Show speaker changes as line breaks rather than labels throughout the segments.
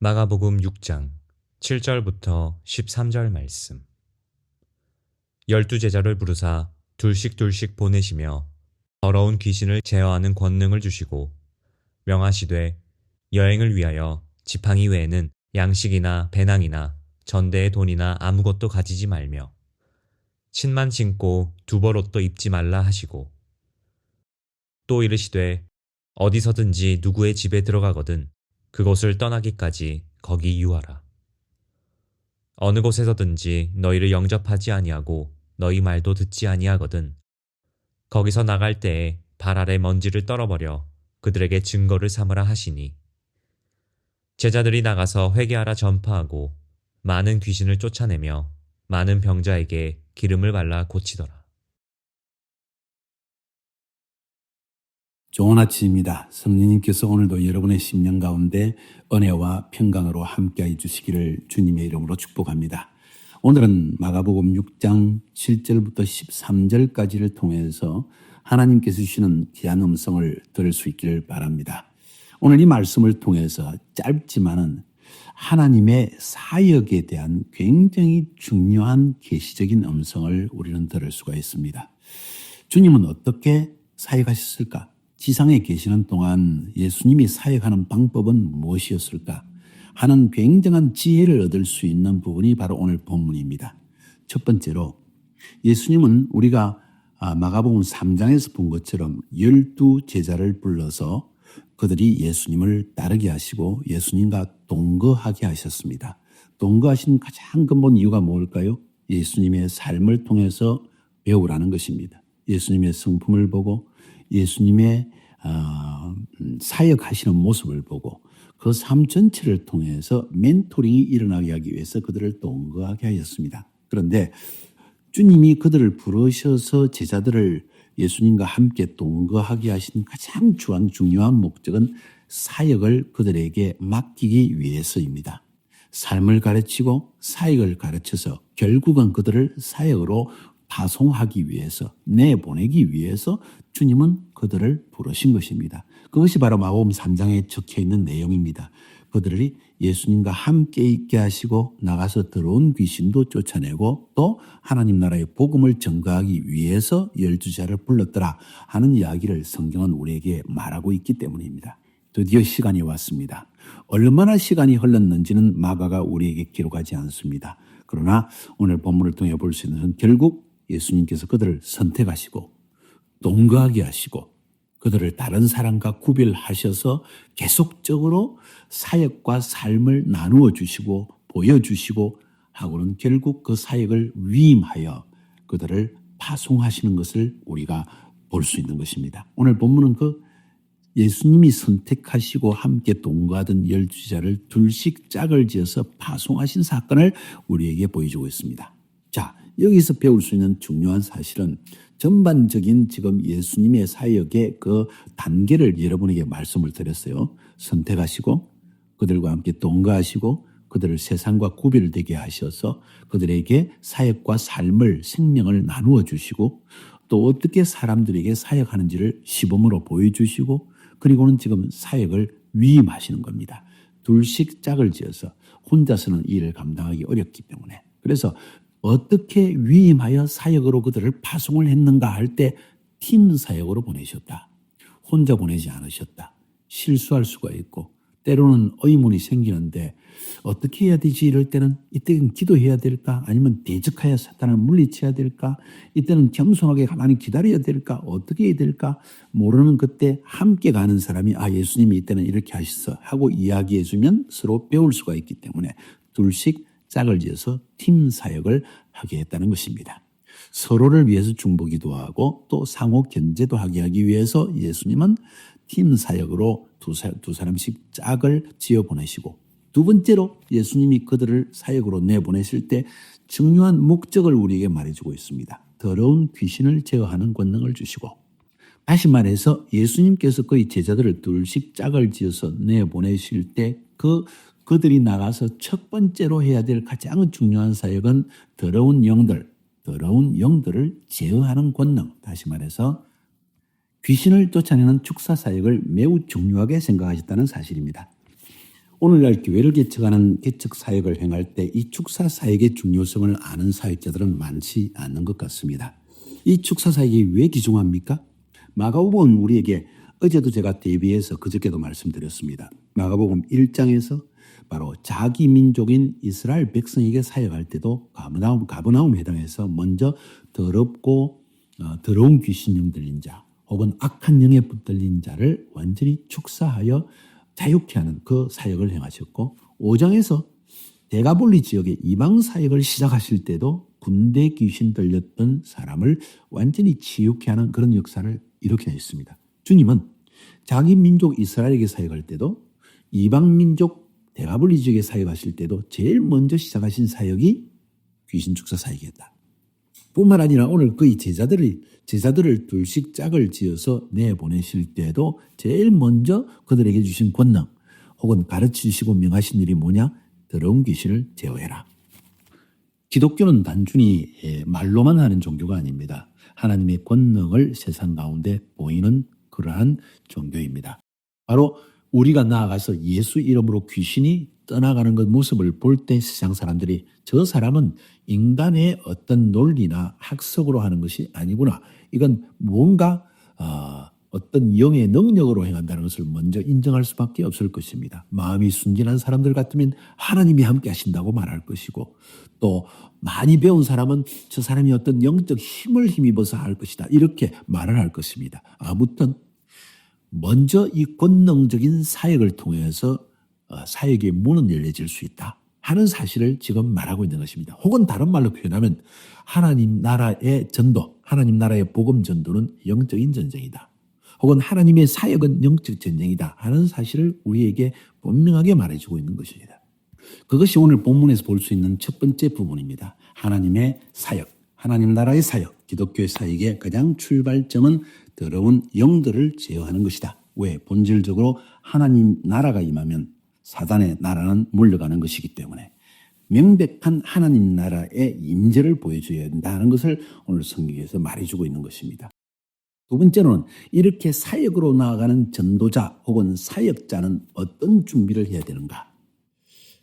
마가복음 6장 7절부터 13절 말씀. 12제자를 부르사 둘씩 보내시며 더러운 귀신을 제어하는 권능을 주시고 명하시되 여행을 위하여 지팡이 외에는 양식이나 배낭이나 전대의 돈이나 아무것도 가지지 말며 침만 신고 두벌옷도 입지 말라 하시고 또 이르시되 어디서든지 누구의 집에 들어가거든 그곳을 떠나기까지 거기 유하라. 어느 곳에서든지 너희를 영접하지 아니하고 너희 말도 듣지 아니하거든 거기서 나갈 때에 발 아래 먼지를 떨어버려 그들에게 증거를 삼으라 하시니 제자들이 나가서 회개하라 전파하고 많은 귀신을 쫓아내며 많은 병자에게 기름을 발라 고치더라.
좋은 아침입니다. 성령님께서 오늘도 여러분의 심령 가운데 은혜와 평강으로 함께해 주시기를 주님의 이름으로 축복합니다. 오늘은 마가복음 6장 7절부터 13절까지를 통해서 하나님께서 주시는 귀한 음성을 들을 수 있기를 바랍니다. 오늘 이 말씀을 통해서 짧지만은 하나님의 사역에 대한 굉장히 중요한 계시적인 음성을 우리는 들을 수가 있습니다. 주님은 어떻게 사역하셨을까? 지상에 계시는 동안 예수님이 사역하는 방법은 무엇이었을까 하는 굉장한 지혜를 얻을 수 있는 부분이 바로 오늘 본문입니다. 첫 번째로 예수님은 우리가 마가복음 3장에서 본 것처럼 12제자를 불러서 그들이 예수님을 따르게 하시고 예수님과 동거하게 하셨습니다. 동거하신 가장 근본 이유가 뭘까요? 예수님의 삶을 통해서 배우라는 것입니다. 예수님의 성품을 보고 예수님의 사역하시는 모습을 보고 그 삶 전체를 통해서 멘토링이 일어나게 하기 위해서 그들을 동거하게 하였습니다. 그런데 주님이 그들을 부르셔서 제자들을 예수님과 함께 동거하게 하신 가장 중요한 목적은 사역을 그들에게 맡기기 위해서입니다. 삶을 가르치고 사역을 가르쳐서 결국은 그들을 사역으로 파송하기 위해서 내보내기 위해서 주님은 그들을 부르신 것입니다. 그것이 바로 마가복음 3장에 적혀있는 내용입니다. 그들이 예수님과 함께 있게 하시고 나가서 들어온 귀신도 쫓아내고 또 하나님 나라의 복음을 전가하기 위해서 12제자를 불렀더라 하는 이야기를 성경은 우리에게 말하고 있기 때문입니다. 드디어 시간이 왔습니다. 얼마나 시간이 흘렀는지는 마가가 우리에게 기록하지 않습니다. 그러나 오늘 본문을 통해 볼 수 있는 것은 결국 예수님께서 그들을 선택하시고 동거하게 하시고 그들을 다른 사람과 구별하셔서 계속적으로 사역과 삶을 나누어 주시고 보여주시고 하고는 결국 그 사역을 위임하여 그들을 파송하시는 것을 우리가 볼 수 있는 것입니다. 오늘 본문은 그 예수님이 선택하시고 함께 동거하던 12제자를 둘씩 짝을 지어서 파송하신 사건을 우리에게 보여주고 있습니다. 자, 여기서 배울 수 있는 중요한 사실은 전반적인 지금 예수님의 사역의 그 단계를 여러분에게 말씀을 드렸어요. 선택하시고 그들과 함께 동거하시고 그들을 세상과 구별되게 하셔서 그들에게 사역과 삶을 생명을 나누어 주시고 또 어떻게 사람들에게 사역하는지를 시범으로 보여주시고 그리고는 지금 사역을 위임하시는 겁니다. 둘씩 짝을 지어서 혼자서는 이 일을 감당하기 어렵기 때문에 그래서 어떻게 위임하여 사역으로 그들을 파송을 했는가 할 때 팀 사역으로 보내셨다. 혼자 보내지 않으셨다. 실수할 수가 있고 때로는 의문이 생기는데 어떻게 해야 되지 이럴 때는 이때는 기도해야 될까 아니면 대적하여 사탄을 물리쳐야 될까 이때는 겸손하게 가만히 기다려야 될까 어떻게 해야 될까 모르는 그때 함께 가는 사람이 예수님이 이때는 이렇게 하셨어 하고 이야기해 주면 서로 배울 수가 있기 때문에 둘씩 짝을 지어서 팀 사역을 하게 했다는 것입니다. 서로를 위해서 중보기도 하고 또 상호 견제도 하기 위해서 예수님은 팀 사역으로 두 사람씩 짝을 지어 보내시고 두 번째로 예수님이 그들을 사역으로 내보내실 때 중요한 목적을 우리에게 말해주고 있습니다. 더러운 귀신을 제어하는 권능을 주시고 다시 말해서 예수님께서 그의 제자들을 둘씩 짝을 지어서 내보내실 때 그들이 나가서 첫 번째로 해야 될 가장 중요한 사역은 더러운 영들을 제어하는 권능, 다시 말해서 귀신을 쫓아내는 축사 사역을 매우 중요하게 생각하셨다는 사실입니다. 오늘날 교회를 개척하는 개척 사역을 행할 때 이 축사 사역의 중요성을 아는 사역자들은 많지 않는 것 같습니다. 이 축사 사역이 왜 귀중합니까? 마가복음은 우리에게 어제도 제가 대비해서 그저께도 말씀드렸습니다. 마가복음 1장에서 바로 자기 민족인 이스라엘 백성에게 사역할 때도 가버나움 회당에서 먼저 더럽고 더러운 귀신령 들린 자 혹은 악한 영에 붙들린 자를 완전히 축사하여 자유케 하는 그 사역을 행하셨고 5장에서 데가볼리 지역의 이방 사역을 시작하실 때도 군대 귀신 들렸던 사람을 완전히 치유케 하는 그런 역사를 일으켜냈습니다. 주님은 자기 민족 이스라엘에게 사역할 때도 이방 민족 데가볼리 지역에 사역하실 때도 제일 먼저 시작하신 사역이 귀신 축사 사역이었다. 뿐만 아니라 오늘 그의 제자들을 둘씩 짝을 지어서 내보내실 때도 제일 먼저 그들에게 주신 권능 혹은 가르치시고 명하신 일이 뭐냐? 더러운 귀신을 제어해라. 기독교는 단순히 말로만 하는 종교가 아닙니다. 하나님의 권능을 세상 가운데 보이는 그러한 종교입니다. 바로 우리가 나아가서 예수 이름으로 귀신이 떠나가는 그 모습을 볼 때 세상 사람들이 저 사람은 인간의 어떤 논리나 학석으로 하는 것이 아니구나. 이건 뭔가 어떤 영의 능력으로 행한다는 것을 먼저 인정할 수밖에 없을 것입니다. 마음이 순진한 사람들 같으면 하나님이 함께 하신다고 말할 것이고 또 많이 배운 사람은 저 사람이 어떤 영적 힘을 힘입어서 할 것이다. 이렇게 말을 할 것입니다. 아무튼 먼저 이 권능적인 사역을 통해서 사역의 문은 열려질 수 있다 하는 사실을 지금 말하고 있는 것입니다. 혹은 다른 말로 표현하면 하나님 나라의 전도, 하나님 나라의 복음 전도는 영적인 전쟁이다. 혹은 하나님의 사역은 영적 전쟁이다 하는 사실을 우리에게 분명하게 말해주고 있는 것입니다. 그것이 오늘 본문에서 볼 수 있는 첫 번째 부분입니다. 하나님의 사역, 하나님 나라의 사역, 기독교의 사역의 가장 출발점은 더러운 영들을 제어하는 것이다. 왜? 본질적으로 하나님 나라가 임하면 사단의 나라는 물러가는 것이기 때문에 명백한 하나님 나라의 임재를 보여줘야 된다는 것을 오늘 성경에서 말해주고 있는 것입니다. 두 번째로는 이렇게 사역으로 나아가는 전도자 혹은 사역자는 어떤 준비를 해야 되는가?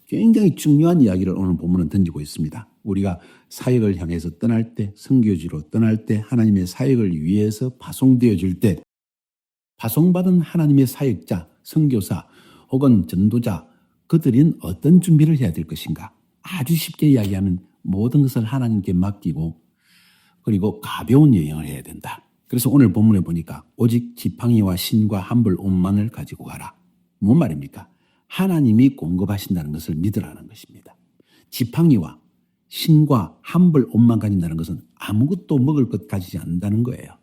굉장히 중요한 이야기를 오늘 본문은 던지고 있습니다. 우리가 사역을 향해서 떠날 때, 선교지로 떠날 때, 하나님의 사역을 위해서 파송되어질 때 파송받은 하나님의 사역자, 선교사 혹은 전도자 그들은 어떤 준비를 해야 될 것인가? 아주 쉽게 이야기하면 모든 것을 하나님께 맡기고 그리고 가벼운 여행을 해야 된다. 그래서 오늘 본문에 보니까 오직 지팡이와 신과 한벌 옷만을 가지고 가라. 뭔 말입니까? 하나님이 공급하신다는 것을 믿으라는 것입니다. 지팡이와 신과 한벌 옷만 가진다는 것은 아무것도 먹을 것 가지지 않는다는 거예요.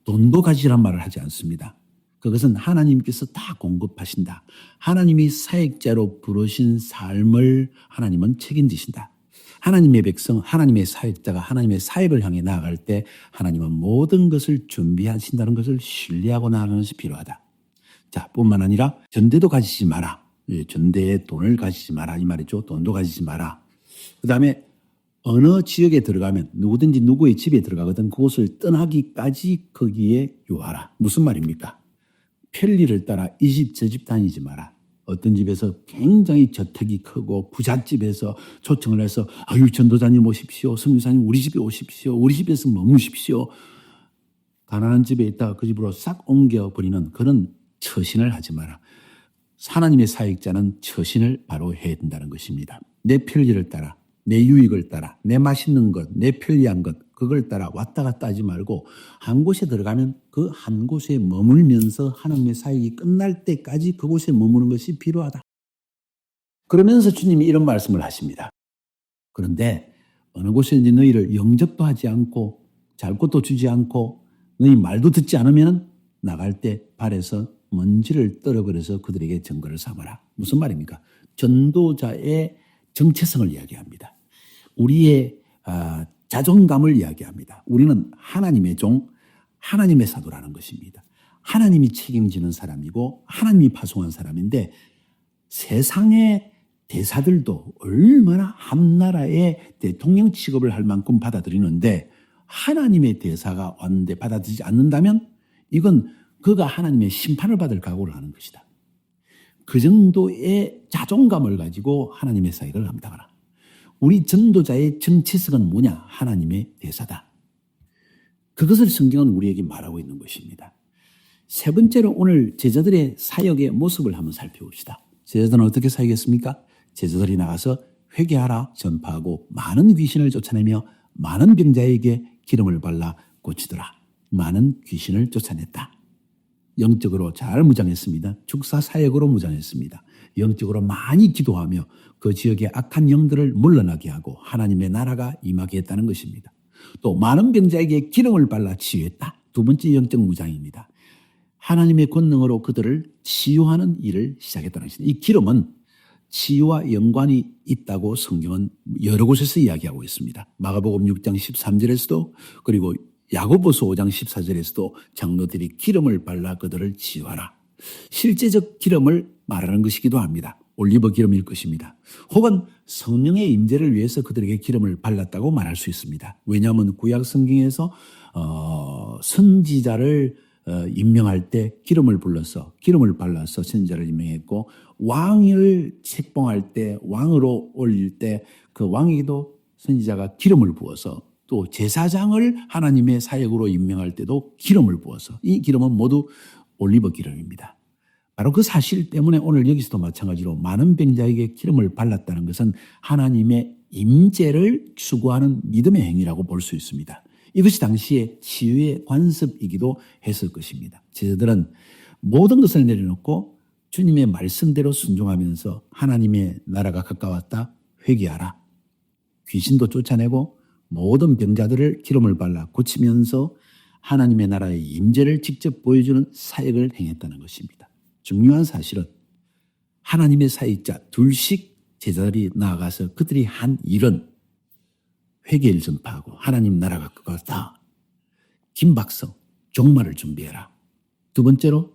돈도 가지란 말을 하지 않습니다. 그것은 하나님께서 다 공급하신다. 하나님이 사역자로 부르신 삶을 하나님은 책임지신다. 하나님의 백성, 하나님의 사역자가 하나님의 사역을 향해 나아갈 때 하나님은 모든 것을 준비하신다는 것을 신뢰하고 나아가는 것이 필요하다. 자, 뿐만 아니라 전대도 가지지 마라. 전대에 돈을 가지지 마라. 이 말이죠. 돈도 가지지 마라. 그 다음에 어느 지역에 들어가면 누구든지 누구의 집에 들어가거든 그곳을 떠나기까지 거기에 유하라. 무슨 말입니까? 편리를 따라 이 집 저 집 다니지 마라. 어떤 집에서 굉장히 저택이 크고 부잣집에서 초청을 해서 아유 전도자님 오십시오. 선교사님 우리 집에 오십시오. 우리 집에서 머무십시오. 가난한 집에 있다가 그 집으로 싹 옮겨버리는 그런 처신을 하지 마라. 하나님의 사역자는 처신을 바로 해야 된다는 것입니다. 내 편리를 따라, 내 유익을 따라, 내 맛있는 것, 내 편리한 것 그걸 따라 왔다 갔다 하지 말고 한 곳에 들어가면 그 한 곳에 머물면서 하나님의 사역이 끝날 때까지 그곳에 머무는 것이 필요하다. 그러면서 주님이 이런 말씀을 하십니다. 그런데 어느 곳에든지 너희를 영접도 하지 않고 잘 것도 주지 않고 너희 말도 듣지 않으면 나갈 때 발에서 먼지를 떨어버려서 그들에게 증거를 삼아라. 무슨 말입니까? 전도자의 정체성을 이야기합니다. 우리의 자존감을 이야기합니다. 우리는 하나님의 종, 하나님의 사도라는 것입니다. 하나님이 책임지는 사람이고 하나님이 파송한 사람인데 세상의 대사들도 얼마나 한나라의 대통령 취급을 할 만큼 받아들이는데 하나님의 대사가 왔는데 받아들이지 않는다면 이건 그가 하나님의 심판을 받을 각오를 하는 것이다. 그 정도의 자존감을 가지고 하나님의 사역을 감당하라. 우리 전도자의 정체성은 뭐냐? 하나님의 대사다. 그것을 성경은 우리에게 말하고 있는 것입니다. 세 번째로 오늘 제자들의 사역의 모습을 한번 살펴봅시다. 제자들은 어떻게 사역했습니까? 제자들이 나가서 회개하라 전파하고 많은 귀신을 쫓아내며 많은 병자에게 기름을 발라 고치더라. 많은 귀신을 쫓아냈다. 영적으로 잘 무장했습니다. 축사 사역으로 무장했습니다. 영적으로 많이 기도하며 그 지역의 악한 영들을 물러나게 하고 하나님의 나라가 임하게 했다는 것입니다. 또 많은 병자에게 기름을 발라 치유했다. 두 번째 영적 무장입니다. 하나님의 권능으로 그들을 치유하는 일을 시작했다는 것입니다. 이 기름은 치유와 연관이 있다고 성경은 여러 곳에서 이야기하고 있습니다. 마가복음 6장 13절에서도 그리고 야고보서 5장 14절에서도 장로들이 기름을 발라 그들을 치유하라. 실제적 기름을 말하는 것이기도 합니다. 올리브 기름일 것입니다. 혹은 성령의 임재를 위해서 그들에게 기름을 발랐다고 말할 수 있습니다. 왜냐하면 구약 성경에서 선지자를 임명할 때 기름을 발라서 선지자를 임명했고 왕을 책봉할 때 왕으로 올릴 때 그 왕에게도 선지자가 기름을 부어서 또 제사장을 하나님의 사역으로 임명할 때도 기름을 부어서 이 기름은 모두 올리브 기름입니다. 바로 그 사실 때문에 오늘 여기서도 마찬가지로 많은 병자에게 기름을 발랐다는 것은 하나님의 임재를 추구하는 믿음의 행위라고 볼 수 있습니다. 이것이 당시에 치유의 관습이기도 했을 것입니다. 제자들은 모든 것을 내려놓고 주님의 말씀대로 순종하면서 하나님의 나라가 가까웠다. 회개하라. 귀신도 쫓아내고 모든 병자들을 기름을 발라 고치면서 하나님의 나라의 임재를 직접 보여주는 사역을 행했다는 것입니다. 중요한 사실은 하나님의 사역자 둘씩 제자들이 나아가서 그들이 한 일은 회개를 전파하고 하나님 나라가 가까웠다. 김박성, 종말을 준비해라. 두 번째로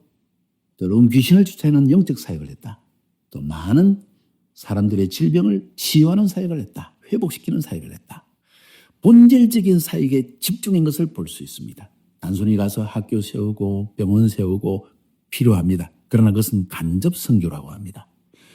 더러운 귀신을 쫓아내는 영적 사역을 했다. 또 많은 사람들의 질병을 치유하는 사역을 했다. 회복시키는 사역을 했다. 본질적인 사역에 집중한 것을 볼 수 있습니다. 단순히 가서 학교 세우고 병원 세우고 필요합니다. 그러나 그것은 간접 선교라고 합니다.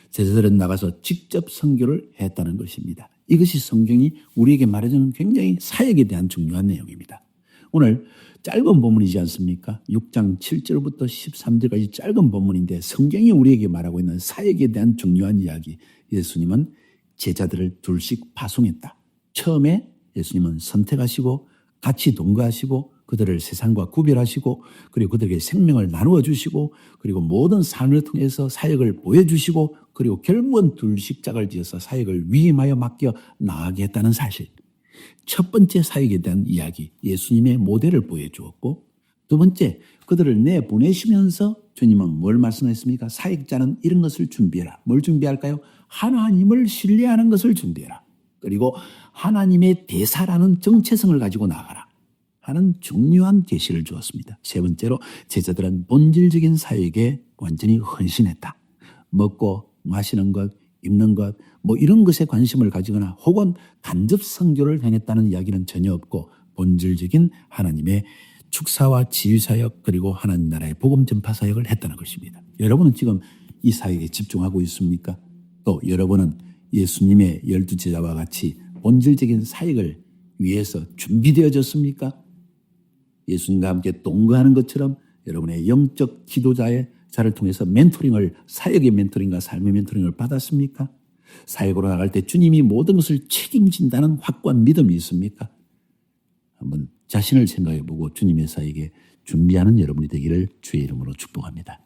제자들은 나가서 직접 선교를 했다는 것입니다. 이것이 성경이 우리에게 말해주는 굉장히 사역에 대한 중요한 내용입니다. 오늘 짧은 본문이지 않습니까? 6장 7절부터 13절까지 짧은 본문인데 성경이 우리에게 말하고 있는 사역에 대한 중요한 이야기. 예수님은 제자들을 둘씩 파송했다. 처음에 예수님은 선택하시고 같이 동거하시고 그들을 세상과 구별하시고 그리고 그들에게 생명을 나누어 주시고 그리고 모든 삶을 통해서 사역을 보여주시고 그리고 결국은 둘씩 짝을 지어서 사역을 위임하여 맡겨 나가게 했다는 사실. 첫 번째 사역에 대한 이야기, 예수님의 모델을 보여주었고 두 번째, 그들을 내보내시면서 주님은 뭘 말씀하셨습니까? 사역자는 이런 것을 준비해라. 뭘 준비할까요? 하나님을 신뢰하는 것을 준비해라. 그리고 하나님의 대사라는 정체성을 가지고 나가라 하는 중요한 계시를 주었습니다. 세 번째로 제자들은 본질적인 사역에 완전히 헌신했다. 먹고 마시는 것, 입는 것, 이런 것에 관심을 가지거나 혹은 간접 선교를 행했다는 이야기는 전혀 없고 본질적인 하나님의 축사와 치유사역 그리고 하나님 나라의 복음 전파 사역을 했다는 것입니다. 여러분은 지금 이 사역에 집중하고 있습니까? 또 여러분은 예수님의 12제자와 같이 본질적인 사역을 위해서 준비되어졌습니까? 예수님과 함께 동거하는 것처럼 여러분의 영적 기도자의 자를 통해서 사역의 멘토링과 삶의 멘토링을 받았습니까? 사역으로 나갈 때 주님이 모든 것을 책임진다는 확고한 믿음이 있습니까? 한번 자신을 생각해보고 주님의 사역에 준비하는 여러분이 되기를 주의 이름으로 축복합니다.